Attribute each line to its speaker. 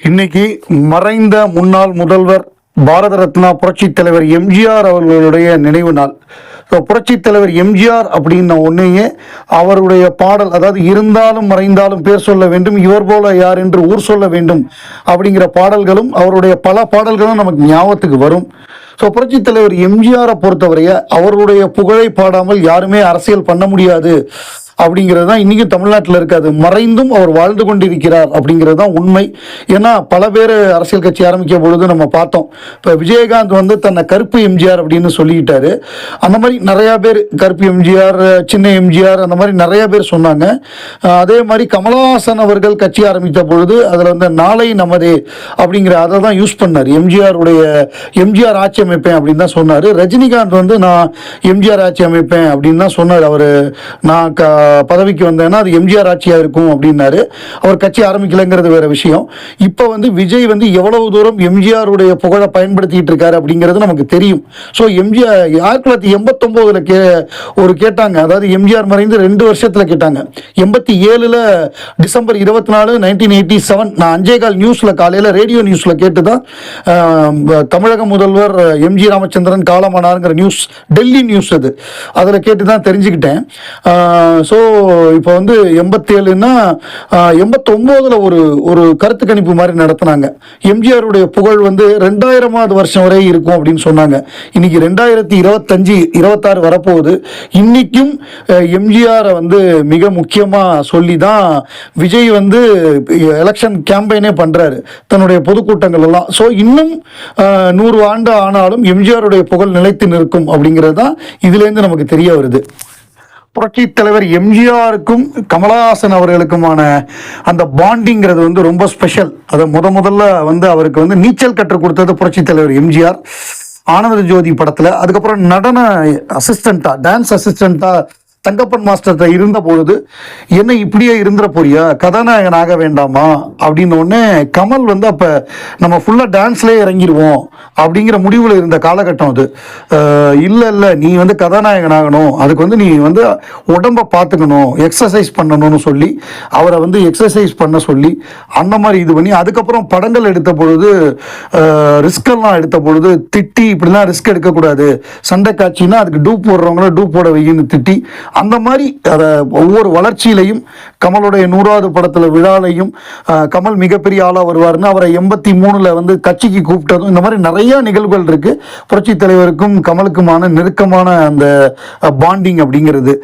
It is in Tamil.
Speaker 1: இன்னைக்கு மறைந்த முன்னாள் முதல்வர் பாரத ரத்னா புரட்சி தலைவர் எம்ஜிஆர் அவர்களுடைய நினைவு நாள். புரட்சி தலைவர் எம்ஜிஆர் அப்படின்ன ஒன்றையே அவருடைய பாடல், அதாவது இருந்தாலும் மறைந்தாலும் பேர் சொல்ல வேண்டும், இவர் போல யார் என்று ஊர் சொல்ல வேண்டும் அப்படிங்கிற பாடல்களும் அவருடைய பல பாடல்களும் நமக்கு ஞாபகத்துக்கு வரும். புரட்சி தலைவர் எம்ஜிஆரை பொறுத்தவரைய அவருடைய புகழை பாடாமல் யாருமே அரசியல் பண்ண முடியாது அப்படிங்கிறது தான் இன்றைக்கும் தமிழ்நாட்டில் இருக்காது. மறைந்தும் அவர் வாழ்ந்து கொண்டிருக்கிறார் அப்படிங்கிறது தான் உண்மை. ஏன்னா பல பேர் அரசியல் கட்சி ஆரம்பிக்க பொழுது நம்ம பார்த்தோம். இப்போ விஜயகாந்த் தன்னை கருப்பு எம்ஜிஆர் அப்படின்னு சொல்லிக்கிட்டாரு. அந்த மாதிரி நிறையா பேர் கருப்பு எம்ஜிஆர், சின்ன எம்ஜிஆர், அந்த மாதிரி நிறையா பேர் சொன்னாங்க. அதே மாதிரி கமலஹாசன் அவர்கள் கட்சி ஆரம்பித்த பொழுது அதில் நாளை நமதே அப்படிங்கிற அதை தான் யூஸ் பண்ணார். எம்ஜிஆர் ஆட்சி அமைப்பேன் அப்படின்னு தான் சொன்னார். ரஜினிகாந்த் நான் எம்ஜிஆர் ஆட்சி அமைப்பேன் அப்படின்னு தான் சொன்னார். அவர் நான் பதவிக்கு வந்தேன்னா அது எம்ஜிஆர் ஆட்சியாக இருக்கும் அப்படின்னாரு. அவர் கட்சி ஆரம்பிக்கலைங்கிறது வேற விஷயம். இப்போ விஜய் எவ்வளவு தூரம் எம்ஜிஆருடைய புகழை பயன்படுத்திட்டு இருக்காரு அப்படிங்கிறது நமக்கு தெரியும். ஸோ எம்ஜிஆர் 1989 ஒரு கேட்டாங்க, அதாவது எம்ஜிஆர் மறைந்து 2 வருஷத்தில் கேட்டாங்க. 87 டிசம்பர் 24 1987 நான் 5:15 நியூஸில் காலையில் ரேடியோ நியூஸில் கேட்டு தான் தமிழக முதல்வர் எம்ஜி ராமச்சந்திரன் காலமானாருங்கிற நியூஸ், டெல்லி நியூஸ் அது, அதில் கேட்டு தான் தெரிஞ்சுக்கிட்டேன். ஸோ இப்போ 87ன்னா 89 ஒரு கருத்து கணிப்பு மாதிரி நடத்தினாங்க. எம்ஜிஆருடைய புகழ் 2000வது வருஷம் வரை இருக்கும் அப்படின்னு சொன்னாங்க. இன்னைக்கு 2025-26 வரப்போகுது. இன்னைக்கும் எம்ஜிஆரை மிக முக்கியமாக சொல்லி தான் விஜய் எலெக்ஷன் கேம்பெயினே பண்ணுறாரு, தன்னுடைய பொதுக்கூட்டங்கள் எல்லாம். ஸோ இன்னும் 100 ஆண்டு ஆனாலும் எம்ஜிஆருடைய புகழ் நிலைத்து நிற்கும் அப்படிங்கிறது தான் இதுலேருந்து நமக்கு தெரிய வருது. புரட்சி தலைவர் எம்ஜிஆருக்கும் கமலஹாசன் அவர்களுக்குமான அந்த பாண்டிங்கிறது ரொம்ப ஸ்பெஷல். அதை முதல்ல அவருக்கு நீச்சல் கற்றுக் கொடுத்தது புரட்சி தலைவர் எம்ஜிஆர் ஆனந்த ஜோதி படத்தில். அதுக்கப்புறம் நடன அசிஸ்டண்டா, டான்ஸ் அசிஸ்டண்டா தங்கப்பன் மாஸ்டர்கிட்ட இருந்த பொழுது என்ன இப்படியே இருந்துட போறியா, கதாநாயகன் ஆக வேண்டாமா அப்படின்னு ஒன்னே கமல் அப்போ நம்ம ஃபுல்லாக டான்ஸ்லேயே இறங்கிடுவோம் அப்படிங்கிற முடிவில் இருந்த காலகட்டம் அது. இல்லை நீ கதாநாயகன் ஆகணும், அதுக்கு நீ உடம்பை பார்த்துக்கணும், எக்ஸசைஸ் பண்ணணும்னு சொல்லி அவரை எக்ஸசைஸ் பண்ண சொல்லி அந்த மாதிரி இது பண்ணி, அதுக்கப்புறம் படங்கள் எடுத்த பொழுது ரிஸ்கெல்லாம் எடுத்த பொழுது திட்டி, இப்படிலாம் ரிஸ்க் எடுக்கக்கூடாது, சண்டை காட்சின்னா அதுக்கு டூப் போடுறவங்கள டூப் போட வையின்னு திட்டி, அந்த மாதிரி அதை ஒவ்வொரு வளர்ச்சியிலையும் கமலுடைய 100வது படத்தில் விழாலையும் கமல் மிகப்பெரிய ஆளாக வருவார்னு அவரை 83 கட்சிக்கு கூப்பிட்டதும், இந்த மாதிரி நிறைய நிகழ்வுகள் இருக்கு. புரட்சி தலைவருக்கும் கமலுக்குமான நெருக்கமான அந்த பாண்டிங் அப்படிங்கிறது.